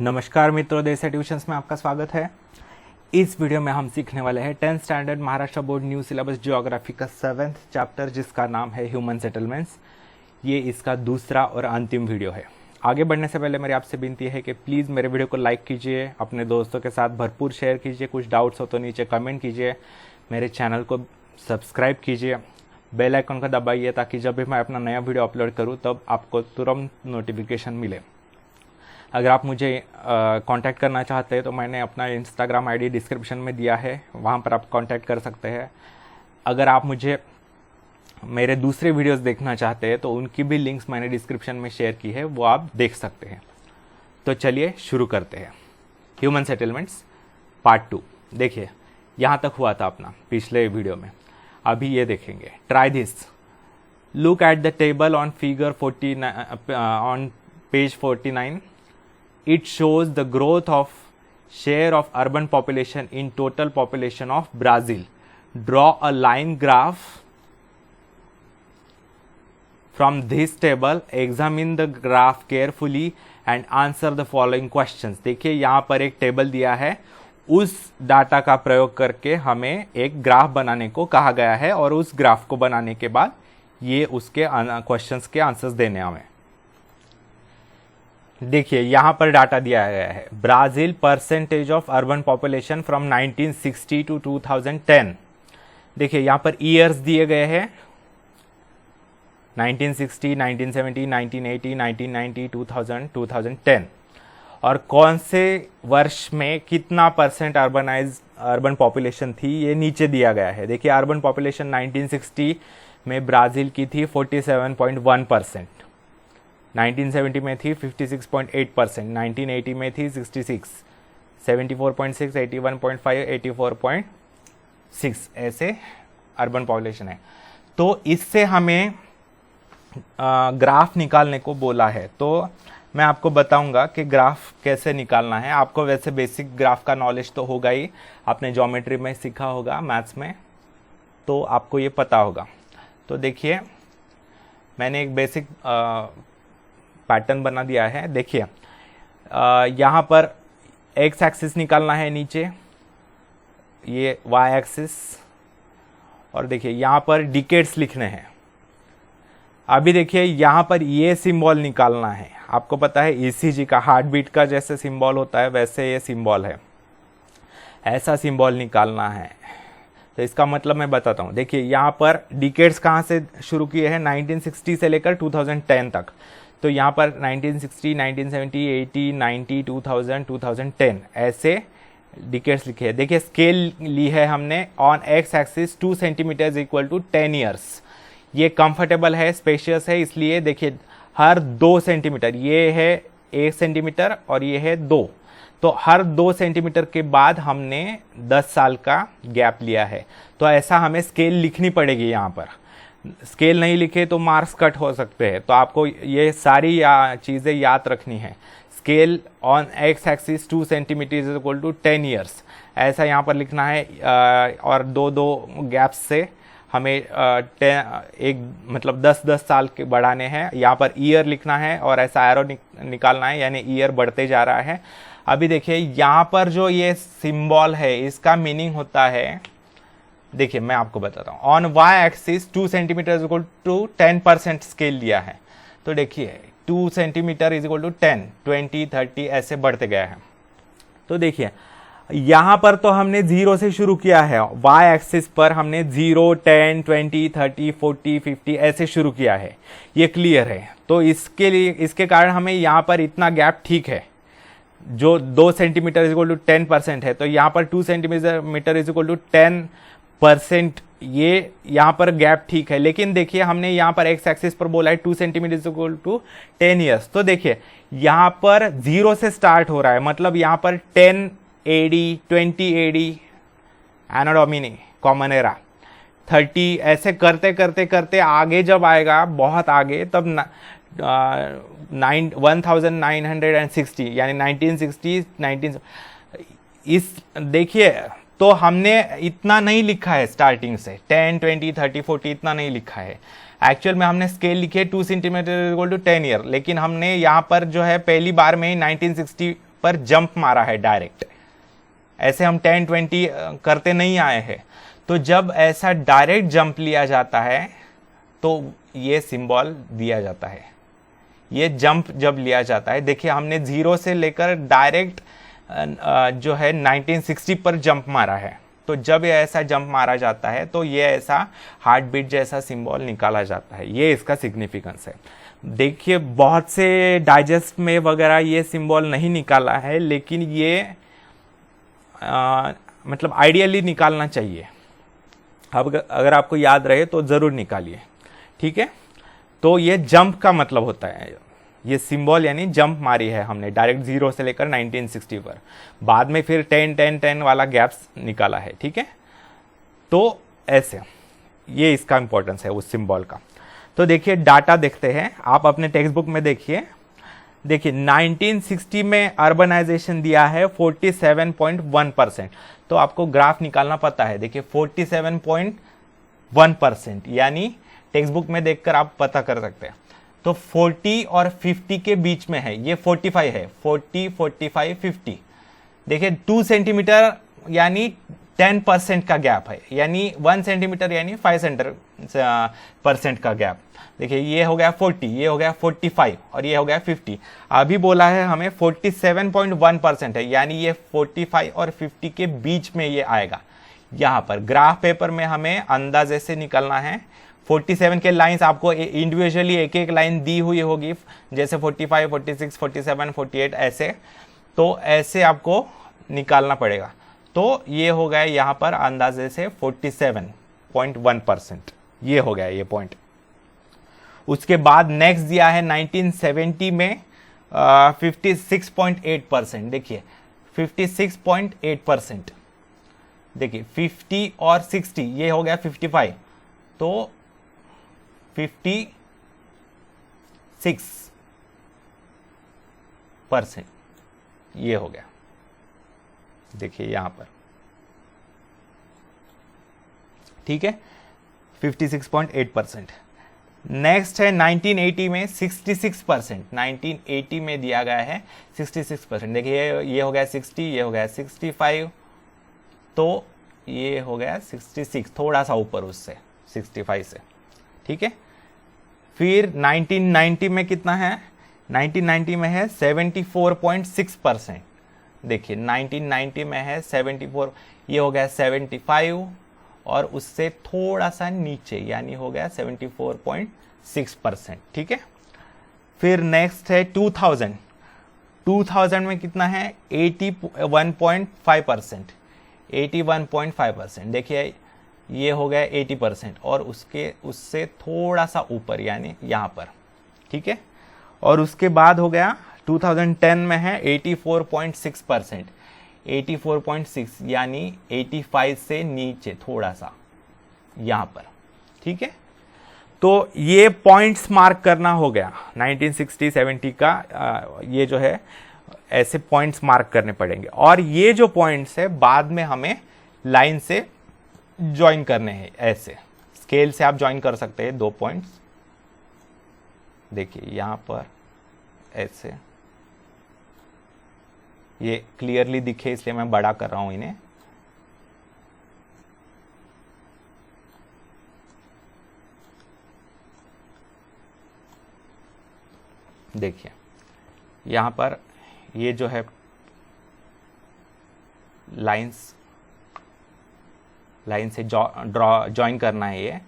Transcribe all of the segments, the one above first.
नमस्कार मित्रों, देश ट्यूशंस में आपका स्वागत है। इस वीडियो में हम सीखने वाले हैं 10th standard Maharashtra board new syllabus geography का 7th चैप्टर, जिसका नाम है ह्यूमन सेटलमेंट्स। ये इसका दूसरा और अंतिम वीडियो है। आगे बढ़ने से पहले मेरी आपसे विनती है कि प्लीज़ मेरे वीडियो को लाइक कीजिए, अपने दोस्तों के साथ भरपूर शेयर कीजिए, कुछ डाउट्स हो तो नीचे कमेंट कीजिए, मेरे चैनल को सब्सक्राइब कीजिए, बेल आइकन को दबाइए ताकि जब भी मैं अपना नया वीडियो अपलोड करूँ तब आपको तुरंत नोटिफिकेशन मिले। अगर आप मुझे कांटेक्ट करना चाहते हैं तो मैंने अपना इंस्टाग्राम आईडी डिस्क्रिप्शन में दिया है, वहाँ पर आप कांटेक्ट कर सकते हैं। अगर आप मुझे मेरे दूसरे वीडियोस देखना चाहते हैं तो उनकी भी लिंक्स मैंने डिस्क्रिप्शन में शेयर की है, वो आप देख सकते हैं। तो चलिए शुरू करते हैं। Human settlements part 2। देखिए यहाँ तक हुआ था अपना पिछले वीडियो में, अभी ये देखेंगे। Try this, look at the table on figure 49 on page 49. It shows the growth of share of urban population in total population of Brazil. Draw a line graph from this table. Examine the graph carefully and answer the following questions. देखिए यहाँ पर एक table दिया है, उस data का प्रयोग करके हमें एक ग्राफ बनाने को कहा गया है और उस ग्राफ को बनाने के बाद ये उसके क्वेश्चंस के आंसर्स देने हमें। देखिए यहाँ पर डाटा दिया गया है, Brazil percentage of urban population from 1960 to 2010। देखिए यहाँ पर ईयर्स दिए गए हैं, 1960, 1970, 1980, 1990, 2000, 2010, और कौन से वर्ष में कितना परसेंट अर्बन पॉपुलेशन थी ये नीचे दिया गया है। देखिए अर्बन पॉपुलेशन 1960 में ब्राज़ील की थी 47.1%, 1970 में थी 56.8%, 1980 में थी 66, 74.6, 81.5, 84.6, ऐसे अर्बन पॉपुलेशन है। तो इससे हमें ग्राफ निकालने को बोला है, तो मैं आपको बताऊंगा कि ग्राफ कैसे निकालना है। आपको वैसे बेसिक ग्राफ का नॉलेज तो होगा ही, आपने ज्योमेट्री में सीखा होगा, मैथ्स में, तो आपको ये पता होगा। तो देखिए मैंने एक बेसिक पैटर्न बना दिया है। देखिए यहाँ पर एक्स एक्सिस निकालना है नीचे, ये वाई एक्सिस, और देखिए यहाँ पर डिकेड्स लिखने हैं। अभी देखिए यहाँ पर ये सिंबल निकालना है। आपको पता है ईसीजी का हार्ट बीट का जैसे सिंबल होता है वैसे ये सिंबल है, ऐसा सिंबल निकालना है। तो इसका मतलब मैं बताता हूँ। देखिए यहाँ पर डिकेड्स कहाँ से शुरू किए हैं, 1960 से लेकर 2010 तक। तो यहाँ पर 1960, 1970, 80, 90, 2000, 2010 ऐसे डिकेड्स लिखे हैं। देखिए स्केल ली है हमने on x axis 2 centimetre equal to 10 years. ये कंफर्टेबल है, स्पेशियस है, इसलिए देखिए हर 2 सेंटीमीटर, ये है 1 सेंटीमीटर और ये है 2, तो हर 2 सेंटीमीटर के बाद हमने 10 साल का गैप लिया है। तो ऐसा हमें स्केल लिखनी पड़ेगी। यहाँ पर स्केल नहीं लिखे तो मार्क्स कट हो सकते हैं, तो आपको ये सारी चीज़ें याद रखनी है। Scale on x axis 2 centimetre is equal to 10 years, ऐसा यहाँ पर लिखना है। और दो गैप्स से हमें एक मतलब 10-10 साल के बढ़ाने हैं। यहाँ पर ईयर लिखना है और ऐसा एरो निकालना है, यानी ईयर बढ़ते जा रहा है। अभी देखिए यहाँ पर जो ये सिंबल है इसका मीनिंग होता है, देखिए मैं आपको बताता हूँ। On y axis 2 centimetre equal to 10% scale लिया है, तो देखिए 2 सेंटीमीटर इज इक्वल टू 10, 20, 30 ऐसे बढ़ते गए हैं। तो देखिए यहाँ पर तो हमने 0 से शुरू किया है, वाई एक्सिस पर हमने 0, 10, 20, 30, 40, 50 ऐसे शुरू किया है, ये क्लियर है। तो इसके लिए, इसके कारण हमें यहाँ पर इतना गैप ठीक है। जो 2 सेंटीमीटर इज इक्वल टू 10% है, तो यहाँ पर 2 सेंटीमीटर इज इक्वल टू 10%, ये यहाँ पर गैप ठीक है। लेकिन देखिए हमने यहाँ पर एक्स एक्सिस पर बोला है 2 centimetre is equal to 10 years, तो देखिए यहाँ पर 0 से स्टार्ट हो रहा है, मतलब यहाँ पर 10 AD, 20 AD, एनो डोमिनी, कॉमन एरा, 30 ऐसे करते करते करते आगे जब आएगा बहुत आगे, तब 1960 यानी 1960 इस देखिए। तो हमने इतना नहीं लिखा है स्टार्टिंग से, 10, 20, 30, 40 इतना नहीं लिखा है। एक्चुअल में हमने स्केल लिखी है 2 सेंटीमीटर इक्वल टू 10 ईयर, लेकिन हमने यहाँ पर जो है पहली बार में ही 1960 पर जंप मारा है डायरेक्ट, ऐसे हम 10-20 करते नहीं आए हैं। तो जब ऐसा डायरेक्ट जंप लिया जाता है तो ये सिंबल दिया जाता है। ये जंप जब लिया जाता है, देखिए हमने 0 से लेकर डायरेक्ट जो है 1960 पर जंप मारा है, तो जब ये ऐसा जंप मारा जाता है तो ये ऐसा हार्ट बीट जैसा सिंबल निकाला जाता है। ये इसका सिग्निफिकेंस है। देखिए बहुत से डाइजेस्ट में वगैरह ये सिंबल नहीं निकाला है, लेकिन ये मतलब आइडियली निकालना चाहिए। अब अगर आपको याद रहे तो ज़रूर निकालिए, ठीक है। तो ये जंप का मतलब होता है, ये सिंबल यानी जंप मारी है हमने डायरेक्ट 0 से लेकर 1960 पर, बाद में फिर 10-10-10 वाला गैप्स निकाला है, ठीक है। तो ऐसे ये इसका इंपॉर्टेंस है उस सिंबल का। तो देखिए डाटा देखते हैं, आप अपने टेक्स्ट बुक में देखिए 1960 में अर्बनाइजेशन दिया है 47.1%। तो आपको ग्राफ निकालना पता है, देखिए 47.1%, यानी टेक्स्ट बुक में देखकर आप पता कर सकते हैं। तो 40 और 50 के बीच में है, ये 45 है, 40, 45, 50। देखिए 2 सेंटीमीटर यानी 10% का गैप है, यानी 1 सेंटीमीटर यानी 5% का गैप। देखिए ये हो गया 40, ये हो गया 45 और ये हो गया 50। अभी बोला है हमें 47.1% है, यानी ये 45 और 50 के बीच में ये आएगा। यहाँ पर ग्राफ पेपर में हमें अंदाजे से निकलना है। 47 के लाइंस आपको इंडिविजुअली एक एक लाइन दी हुई होगी, जैसे 45, 46, 47, 48 ऐसे, तो ऐसे आपको निकालना पड़ेगा। तो ये हो गया यहाँ पर अंदाजे से 47.1%, ये हो गया ये पॉइंट। उसके बाद नेक्स्ट दिया है 1970 में 56.8%। देखिए 56.8%, देखिए 50 और 60 ये हो गया 55, तो 56% ये हो गया। देखिए यहां पर, ठीक है, 56.8%। नेक्स्ट है 1980 में 66%, 1980 में दिया गया है 66%। देखिए ये हो गया 60, ये हो गया 65, तो ये हो गया 66, थोड़ा सा ऊपर उससे 65 से, ठीक है। फिर 1990 में कितना है, 1990 में है 74.6%। देखिए 1990 में है 74, ये हो गया 75 और उससे थोड़ा सा नीचे, यानी हो गया 74.6%, ठीक है। फिर नेक्स्ट है 2000 में कितना है 81.5%, 81.5%। देखिए ये हो गया 80% और उससे थोड़ा सा ऊपर, यानी यहाँ पर, ठीक है। और उसके बाद हो गया 2010 में है 84.6%, 84.6 यानी 85 से नीचे थोड़ा सा यहाँ पर, ठीक है। तो ये पॉइंट्स मार्क करना हो गया 1960-70 का, ये जो है ऐसे पॉइंट्स मार्क करने पड़ेंगे। और ये जो पॉइंट्स है बाद में हमें लाइन से ज्वाइन करने हैं, ऐसे स्केल से आप ज्वाइन कर सकते हैं 2 पॉइंट्स। देखिए यहां पर ऐसे, ये क्लियरली दिखे इसलिए मैं बड़ा कर रहा हूं इन्हें। देखिए यहां पर ये जो है लाइन से ज्वाइन करना है ये,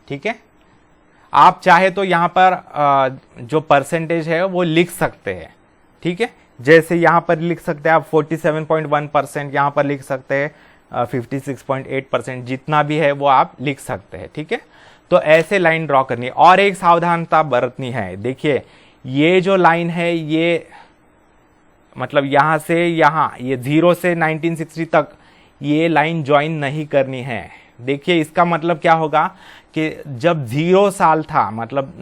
ठीक है। आप चाहे तो यहां पर जो परसेंटेज है वो लिख सकते हैं, ठीक है। जैसे यहां पर लिख सकते हैं आप 47.1%, यहां पर लिख सकते हैं 56.8%, जितना भी है वो आप लिख सकते हैं, ठीक है। तो ऐसे लाइन ड्रॉ करनी है। और एक सावधानता बरतनी है, देखिए ये जो लाइन है ये मतलब यहां से यहां, ये 0 से 1960 तक ये लाइन ज्वाइन नहीं करनी है। देखिए इसका मतलब क्या होगा कि जब 0 साल था, मतलब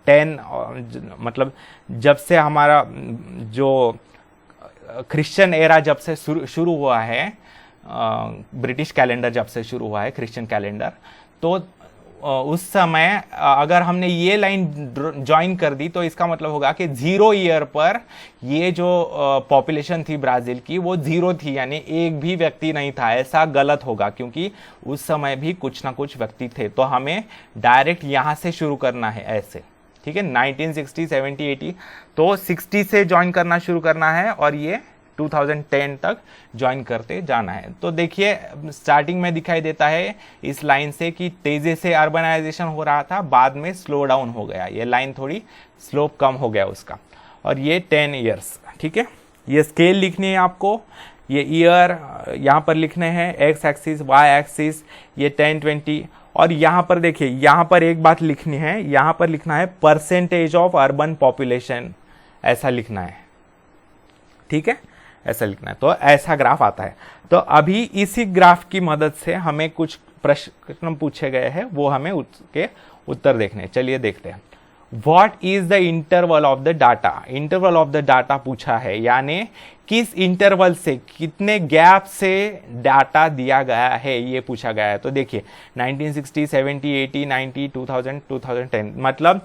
10, मतलब जब से हमारा जो क्रिश्चियन एरा जब से शुरू हुआ है, ब्रिटिश कैलेंडर जब से शुरू हुआ है क्रिश्चियन कैलेंडर, तो उस समय अगर हमने ये लाइन ज्वाइन कर दी तो इसका मतलब होगा कि 0 ईयर पर ये जो पॉपुलेशन थी ब्राज़ील की वो 0 थी, यानी एक भी व्यक्ति नहीं था। ऐसा गलत होगा क्योंकि उस समय भी कुछ ना कुछ व्यक्ति थे। तो हमें डायरेक्ट यहाँ से शुरू करना है ऐसे, ठीक है। 1960, 70, 80, तो 60 से ज्वाइन करना शुरू करना है और ये 2010 तक ज्वाइन करते जाना है। तो देखिए स्टार्टिंग में दिखाई देता है इस लाइन से कि तेजी से अर्बनाइजेशन हो रहा था, बाद में स्लो डाउन हो गया, ये लाइन थोड़ी स्लोप कम हो गया उसका। और ये 10 ईयर्स, ठीक है। ये स्केल लिखनी है आपको, ये ईयर यहाँ पर लिखने हैं, एक्स एक्सिस वाई एक्सिस, ये 10, 20। और यहाँ पर देखिए, यहाँ पर एक बात लिखनी है, यहाँ पर लिखना है परसेंटेज ऑफ अर्बन पॉपुलेशन, ऐसा लिखना है, ठीक है, ऐसा लिखना है। तो ऐसा ग्राफ आता है। तो अभी इसी ग्राफ की मदद से हमें कुछ प्रश्न पूछे गए हैं, वो हमें उसके उत्तर देखने। चलिए देखते हैं। What is the interval of the data, interval of the data पूछा है, यानी किस इंटरवल से, कितने गैप से डाटा दिया गया है, ये पूछा गया है। तो देखिए 1960, 70, 80, 90, 2000, 2010, मतलब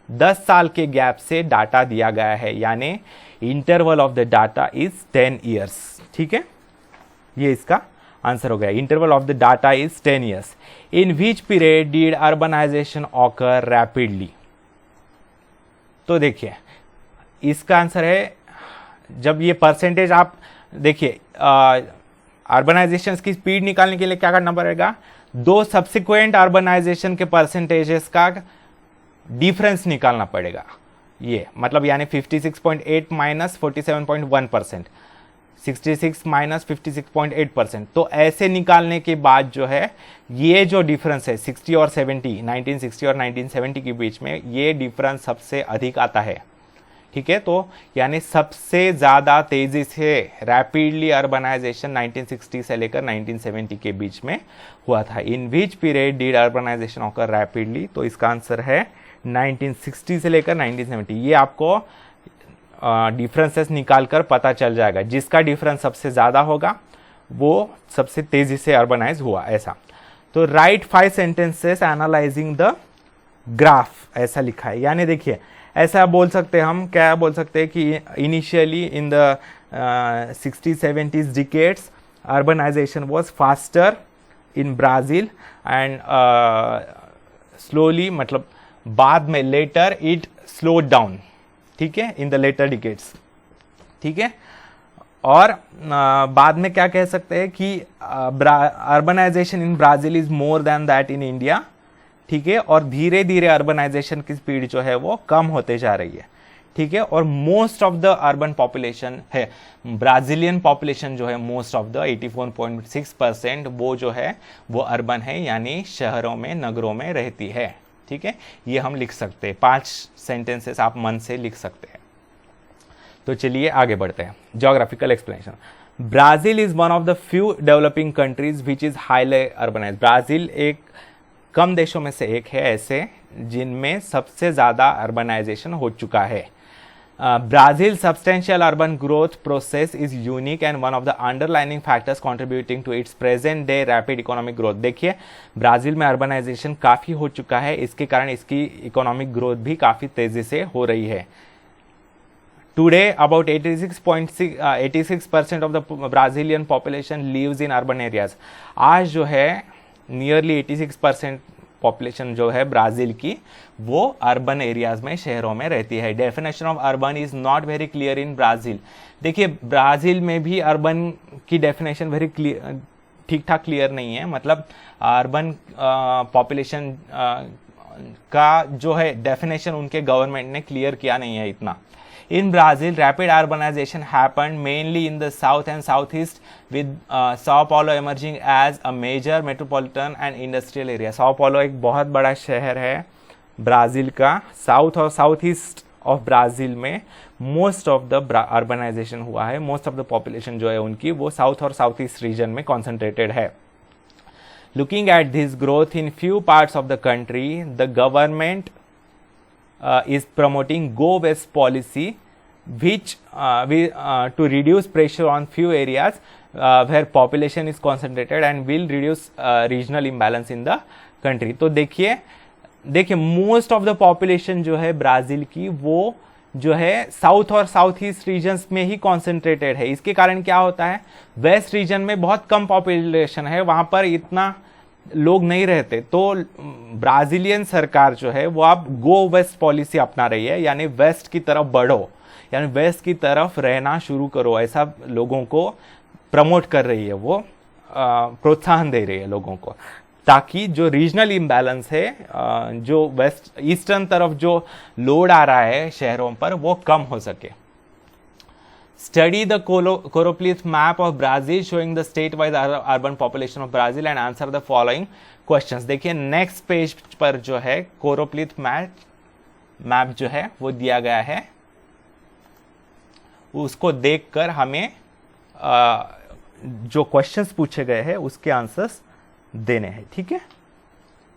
10 साल के गैप से डाटा दिया गया है, यानी interval of the data is 10 years, ठीक है। ये इसका आंसर हो गया। Interval of the data is 10 years. In which period did urbanization occur rapidly. तो देखिए इसका आंसर है, जब ये परसेंटेज आप देखिए, अर्बनाइजेशन की स्पीड निकालने के लिए क्या करना पड़ेगा, दो सब्सिक्वेंट अर्बनाइजेशन के परसेंटेजेस का डिफरेंस निकालना पड़ेगा। ये मतलब यानी 56.8 माइनस 47.1%, 66 माइनस 56.8%। तो ऐसे निकालने के बाद जो है ये जो डिफरेंस है 60 और 70, 1960 और 1970 के बीच में, ये डिफरेंस सबसे अधिक आता है, ठीक है। तो यानी सबसे ज़्यादा तेज़ी से रैपिडली अर्बनाइजेशन 1960 से लेकर 1970 के बीच में हुआ था। In which period did urbanization occur rapidly, तो इसका आंसर है 1960 से लेकर 1970। ये आपको डिफरेंसेस निकालकर पता चल जाएगा, जिसका डिफरेंस सबसे ज़्यादा होगा वो सबसे तेज़ी से अर्बनाइज हुआ, ऐसा। तो right 5 sentences analysing the graph, ऐसा लिखा है। यानी देखिए ऐसा बोल सकते हैं हम, क्या बोल सकते हैं कि initially in the 60s 70s decades urbanization was faster in Brazil and slowly, मतलब बाद में लेटर इट स्लोड डाउन, ठीक है, इन द लेटर डिकेड्स, ठीक है। और बाद में क्या कह सकते हैं कि urbanization in Brazil is more than that in India, ठीक है। और धीरे धीरे अर्बनाइजेशन की स्पीड जो है वो कम होते जा रही है, ठीक है। और most of the urban population है, ब्राज़ीलियन पॉपुलेशन जो है मोस्ट ऑफ द 84.6% वो जो है वो अर्बन है, यानी शहरों में, नगरों में रहती है, ठीक है। ये हम लिख सकते हैं, 5 सेंटेंसेस आप मन से लिख सकते हैं। तो चलिए आगे बढ़ते हैं। Geographical explanation. Brazil is one of the few developing countries which is highly urbanised. Brazil एक कम देशों में से एक है ऐसे जिनमें सबसे ज़्यादा अर्बनाइजेशन हो चुका है। Brazil substantial urban growth process is unique and one of the underlying factors contributing to its present day rapid economic growth। देखिए ब्राज़ील में अर्बनाइजेशन काफ़ी हो चुका है, इसके कारण इसकी इकोनॉमिक ग्रोथ भी काफ़ी तेज़ी से हो रही है। Today about 86% of the Brazilian population lives in urban areas। आज जो है नियरली 86% पॉपुलेशन जो है ब्राज़ील की वो अर्बन एरियाज में, शहरों में रहती है। Definition of urban is not very clear in Brazil. देखिए ब्राज़ील में भी अर्बन की डेफिनेशन वेरी क्लियर, ठीक ठाक क्लियर नहीं है, मतलब अर्बन पॉपुलेशन का जो है डेफिनेशन उनके गवर्नमेंट ने क्लियर किया नहीं है इतना। In Brazil, rapid urbanization happened mainly in the south and southeast, with Sao Paulo emerging as a major metropolitan and industrial area। Sao Paulo एक बहुत बड़ा शहर है ब्राज़ील का। साउथ और साउथ ईस्ट ऑफ ब्राज़ील में मोस्ट ऑफ द अर्बनाइजेशन हुआ है, मोस्ट ऑफ द पॉपुलेशन जो है उनकी वो साउथ और साउथ ईस्ट रीजन में कॉन्सेंट्रेटेड है। Looking at this growth in few parts of the country, the government is promoting Go West policy, which to reduce pressure on few areas where population is concentrated and will reduce regional imbalance in the country. तो देखिए most of the population जो है Brazil की वो जो है south और south east regions में ही कॉन्सेंट्रेटेड है। इसके कारण क्या होता है, वेस्ट रीजन में बहुत कम पॉपुलेशन है, वहां पर इतना लोग नहीं रहते। तो ब्राजीलियन सरकार जो है वो अब गो वेस्ट पॉलिसी अपना रही है, यानी वेस्ट की तरफ बढ़ो, यानी वेस्ट की तरफ रहना शुरू करो, ऐसा लोगों को प्रमोट कर रही है, वो प्रोत्साहन दे रही है लोगों को, ताकि जो रीजनल इम्बैलेंस है, जो वेस्ट ईस्टर्न तरफ जो लोड आ रहा है शहरों पर, वो कम हो सके। Study the choropleth map of Brazil showing the state wise urban population of Brazil and answer the following questions. देखिए नेक्स्ट पेज पर जो है कोरोप्लिथ मैप जो है वो दिया गया है, उसको देखकर हमें जो क्वेश्चंस पूछे गए हैं उसके आंसर्स देने हैं। ठीक है,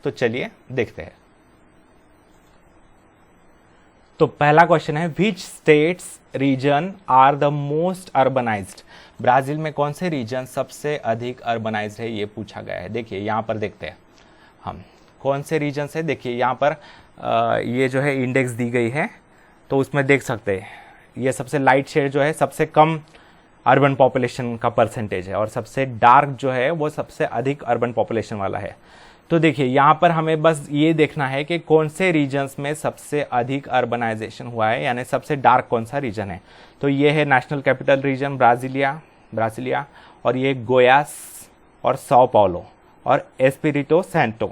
तो चलिए देखते हैं। तो पहला क्वेश्चन है which states region are the most urbanized. Brazil में कौन से रीजन सबसे अधिक अर्बनाइज्ड है, ये पूछा गया है। देखिए यहां पर देखते हैं हम कौन से रीजन से। देखिए यहां पर ये जो है इंडेक्स दी गई है, तो उसमें देख सकते हैं ये सबसे लाइट शेड जो है सबसे कम अर्बन पॉपुलेशन का परसेंटेज है, और सबसे डार्क जो है वो सबसे अधिक अर्बन पॉपुलेशन वाला है। तो देखिए यहाँ पर हमें बस ये देखना है कि कौन से रीजन्स में सबसे अधिक अर्बनाइजेशन हुआ है, यानी सबसे डार्क कौन सा रीजन है। तो ये है नेशनल कैपिटल रीजन ब्रासिलिया, और ये गोयास और साओ पाउलो और एस्पिरिटो सैंटो,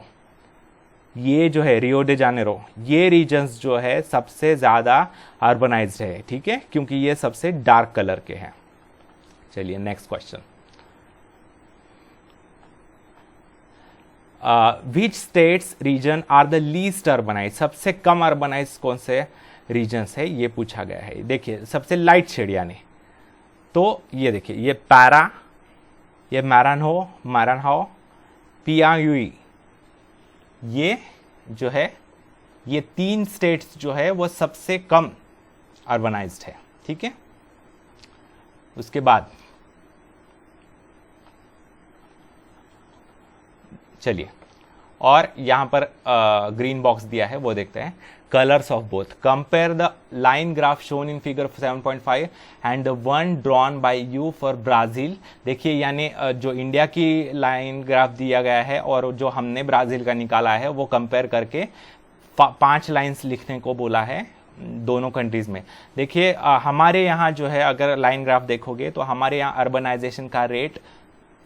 ये जो है रियो डे जानेरो, ये रीजन्स जो है सबसे ज़्यादा अर्बनाइज्ड है। ठीक है, क्योंकि ये सबसे डार्क कलर के हैं। चलिए next question. Which states region are the least urbanize, सबसे कम अर्बनाइज कौन से रीजन्स है, ये पूछा गया है। देखिए सबसे लाइट शेड यानी, तो ये देखिए ये पैरा, ये मारानहो, पियांगयुई, ये जो है ये 3 स्टेट्स जो है वो सबसे कम अर्बनाइज्ड है। ठीक है, उसके बाद चलिए, और यहां पर ग्रीन बॉक्स दिया है वो देखते हैं। Colours of both, compare the line graph shown in figure 7.5 and the one drawn by you for Brazil. देखिए यानी जो इंडिया की लाइन ग्राफ दिया गया है और जो हमने ब्राजील का निकाला है, वो कंपेयर करके 5 लाइन्स लिखने को बोला है दोनों कंट्रीज में। देखिए हमारे यहाँ जो है अगर लाइन ग्राफ देखोगे तो हमारे यहाँ अर्बनाइजेशन का रेट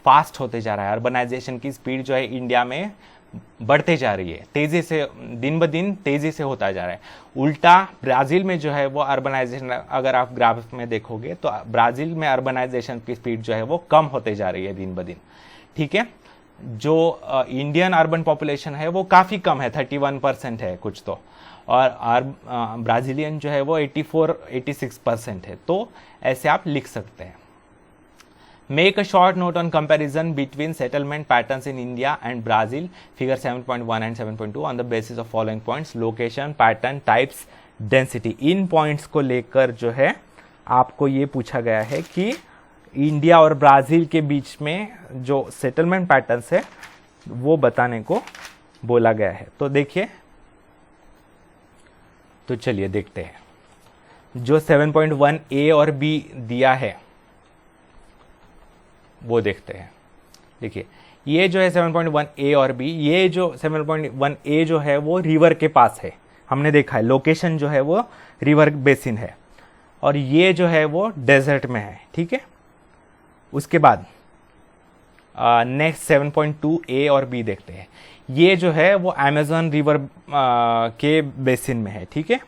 फास्ट होते जा रहा है, अर्बनाइजेशन की स्पीड जो है इंडिया में बढ़ते जा रही है, तेजी से, दिन ब दिन तेजी से होता जा रहा है। उल्टा ब्राजील में जो है वो अर्बनाइजेशन, अगर आप ग्राफ में देखोगे तो ब्राजील में अर्बनाइजेशन की स्पीड जो है वो कम होते जा रही है दिन ब दिन। ठीक है, जो इंडियन अर्बन पॉपुलेशन है वो काफ़ी कम है, 31% है कुछ तो, और ब्राजीलियन जो है वो 84-86% है। तो ऐसे आप लिख सकते हैं। Make a short note on comparison between settlement patterns in India and Brazil, figure 7.1 and 7.2 on the basis of following points: location, pattern, types, density। In points को लेकर जो है आपको ये पूछा गया है कि इंडिया और ब्राज़ील के बीच में जो सेटलमेंट पैटर्न्स है वो बताने को बोला गया है। तो देखिए, तो चलिए देखते हैं। जो 7.1A और B दिया है वो देखते हैं। देखिए ये जो है 7.1A और B, ये जो 7.1A जो है वो रिवर के पास है, हमने देखा है, लोकेशन जो है वो रिवर बेसिन है, और ये जो है वो डेजर्ट में है। ठीक है, उसके बाद नेक्स्ट 7.2A और B देखते हैं। ये जो है वो अमेज़न रिवर के बेसिन में है। ठीक है,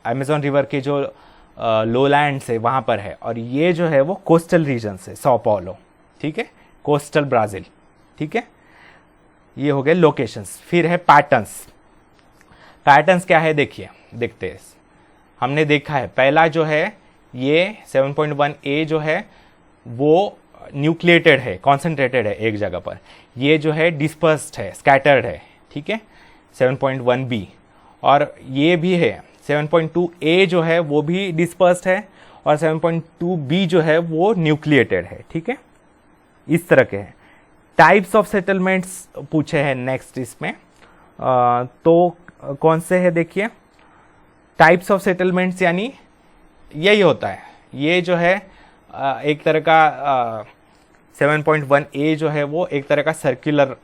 अमेज़न रिवर के जो लोलैंड से वहाँ पर है, और ये जो है वो कोस्टल रीजन से, साओ पाउलो। ठीक है, कोस्टल ब्राज़ील। ठीक है, ये हो गए लोकेशंस। फिर है पैटर्न्स। पैटर्न्स क्या है देखिए, देखते हैं। हमने देखा है पहला जो है ये 7.1A जो है वो न्यूक्लिएटेड है, कॉन्सेंट्रेटेड है एक जगह पर। ये जो है डिस्पर्स्ड है, स्कैटर्ड है। ठीक है, 7.1B, और ये भी है 7.2A जो है वो भी डिस्पर्स्ड है, और 7.2b जो है वो न्यूक्लिएटेड है, ठीक है, इस तरह के हैं। टाइप्स ऑफ सेटलमेंट्स पूछे हैं नेक्स्ट इसमें, तो कौन से है देखिए, टाइप्स ऑफ सेटलमेंट्स यानी यही होता है, ये जो है एक तरह का 7.1a जो है वो एक तरह का सर्कुलर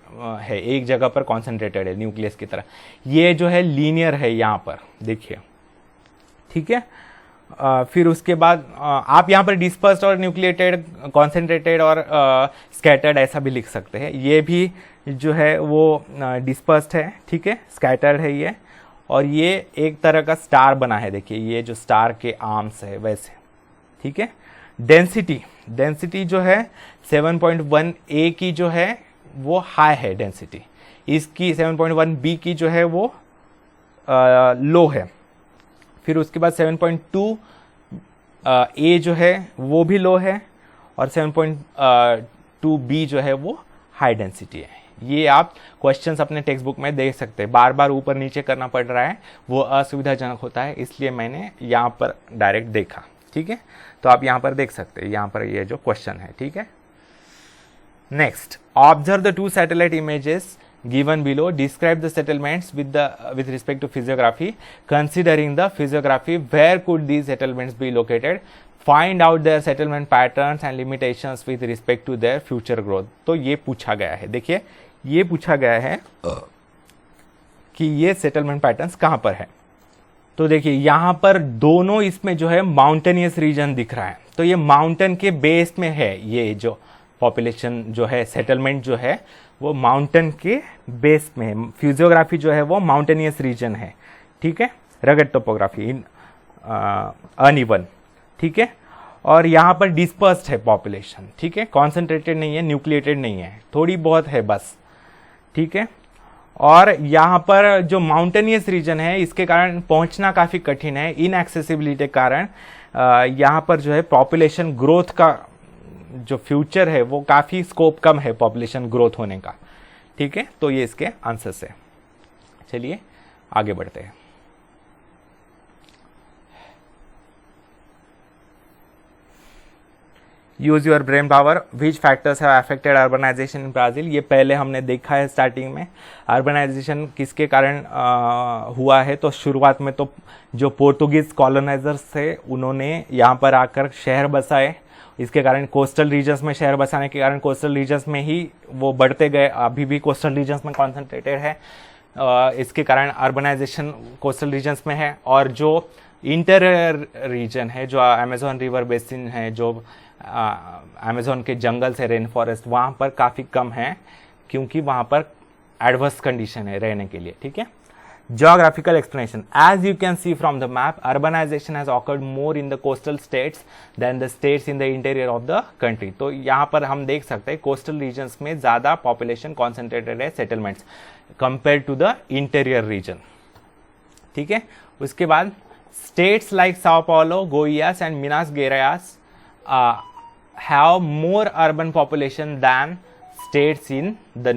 है, एक जगह पर कॉन्सेंट्रेटेड है न्यूक्लियस की तरह। ये जो है लीनियर है यहाँ पर देखिए, ठीक है। फिर उसके बाद आप यहाँ पर डिस्पर्स्ड और न्यूक्लिएटेड, कॉन्सेंट्रेटेड और स्कैटर्ड ऐसा भी लिख सकते हैं। ये भी जो है वो डिस्पर्स्ड है, ठीक है, स्कैटर्ड है ये, और ये एक तरह का स्टार बना है देखिए, ये जो स्टार के आर्म्स है वैसे, ठीक है। डेंसिटी जो है 7.1a की जो है वो हाई है डेंसिटी, इसकी 7.1b की जो है वो लो है। फिर उसके बाद 7.2a जो है वो भी लो है, और 7.2b जो है वो हाई डेंसिटी है। ये आप क्वेश्चंस अपने टेक्स्ट बुक में देख सकते हैं, बार बार ऊपर नीचे करना पड़ रहा है, वो असुविधाजनक होता है, इसलिए मैंने यहाँ पर डायरेक्ट देखा, ठीक है। तो आप यहाँ पर देख सकते हैं, यहाँ पर ये जो क्वेश्चन है, ठीक है। Next, observe the two satellite images given below, describe the settlements with respect to physiography. Considering the physiography, where could these settlements be located? Find out their settlement patterns and limitations with respect to their future growth. तो ये पूछा गया है, देखिए ये पूछा गया है कि ये सेटलमेंट पैटर्न्स कहाँ पर है। तो देखिए यहाँ पर दोनों इसमें जो है माउंटेनियस रीजन दिख रहा है, तो ये माउंटेन के बेस में है, ये जो पॉपुलेशन जो है, सेटलमेंट जो है वो माउंटेन के बेस में है। फिजियोग्राफी जो है वो माउंटेनियस रीजन है, ठीक है, रगड टोपोग्राफी इन अनइवन, ठीक है। और यहाँ पर डिस्पर्स्ड है पॉपुलेशन, ठीक है, कॉन्सेंट्रेटेड नहीं है, न्यूक्लिएटेड नहीं है, थोड़ी बहुत है बस, ठीक है। और यहाँ पर जो माउंटेनियस रीजन है इसके कारण पहुँचना काफ़ी कठिन है, इनएक्सेसिबिलिटी के कारण यहाँ पर जो है पॉपुलेशन ग्रोथ का जो फ्यूचर है वो काफ़ी स्कोप कम है पॉपुलेशन ग्रोथ होने का, ठीक है। तो ये इसके आंसर्स है। चलिए आगे बढ़ते हैं। Use your brain power, which factors have affected urbanization in Brazil. ये पहले हमने देखा है स्टार्टिंग में, अर्बनाइजेशन किसके कारण हुआ है। तो शुरुआत में तो जो पोर्तुगीज कॉलोनाइजर्स थे उन्होंने यहाँ पर आकर शहर बसाए, इसके कारण कोस्टल रीजन्स में शहर बसाने के कारण कोस्टल रीजन्स में ही वो बढ़ते गए, अभी भी कोस्टल रीजन्स में कॉन्सेंट्रेटेड है। इसके कारण अर्बनाइजेशन कोस्टल रीजन्स में है। और जो इंटीरियर रीजन है, जो अमेज़न रिवर बेसिन है, जो अमेज़न के जंगल से रेन फॉरेस्ट, वहाँ पर काफ़ी कम है क्योंकि वहाँ पर एडवर्स कंडीशन है रहने के लिए, ठीक है। Geographical explanation. As you can see from the map, urbanization has occurred more in the coastal states than the states in the interior of the country. तो यहाँ पर हम देख सकते हैं coastal regions में ज़्यादा population concentrated है settlements compared to the interior region, ठीक है। उसके बाद states like Sao Paulo, Goiás and Minas Gerais have more urban population than states in the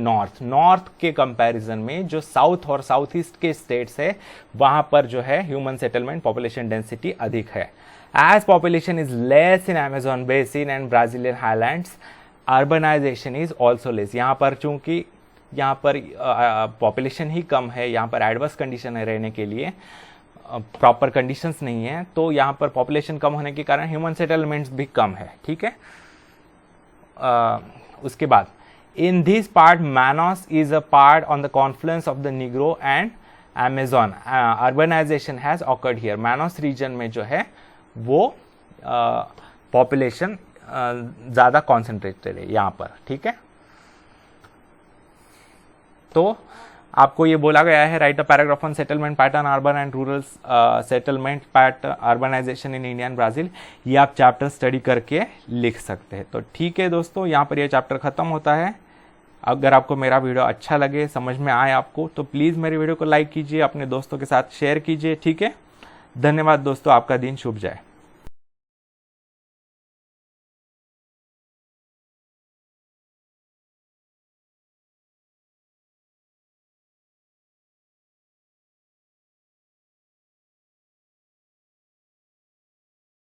north के कंपैरिजन में जो साउथ और साउथ ईस्ट के स्टेट्स है वहां पर जो है ह्यूमन सेटलमेंट पॉपुलेशन डेंसिटी अधिक है। As population is less in Amazon basin and Brazilian highlands, urbanization is also less. यहाँ पर चूंकि यहाँ पर पॉपुलेशन ही कम है, यहाँ पर एडवर्स कंडीशन है रहने के लिए, प्रॉपर कंडीशंस नहीं है, तो यहाँ पर पॉपुलेशन कम होने के कारण ह्यूमन सेटलमेंट्स भी कम है, ठीक है। उसके बाद in this part, Manaus is a part on the confluence of the Negro and Amazon. Urbanization has occurred here. Manaus region में जो है वो population ज़्यादा concentrated है यहाँ पर, ठीक है। तो आपको ये बोला गया है write a paragraph on settlement pattern urban and rural settlement pattern urbanization in India and Brazil. ये आप चैप्टर स्टडी करके लिख सकते हैं। तो ठीक है दोस्तों, यहाँ पर ये चैप्टर खत्म होता है। अगर आपको मेरा वीडियो अच्छा लगे, समझ में आए आपको, तो प्लीज़ मेरे वीडियो को लाइक कीजिए, अपने दोस्तों के साथ शेयर कीजिए, ठीक है। धन्यवाद दोस्तों, आपका दिन शुभ जाए।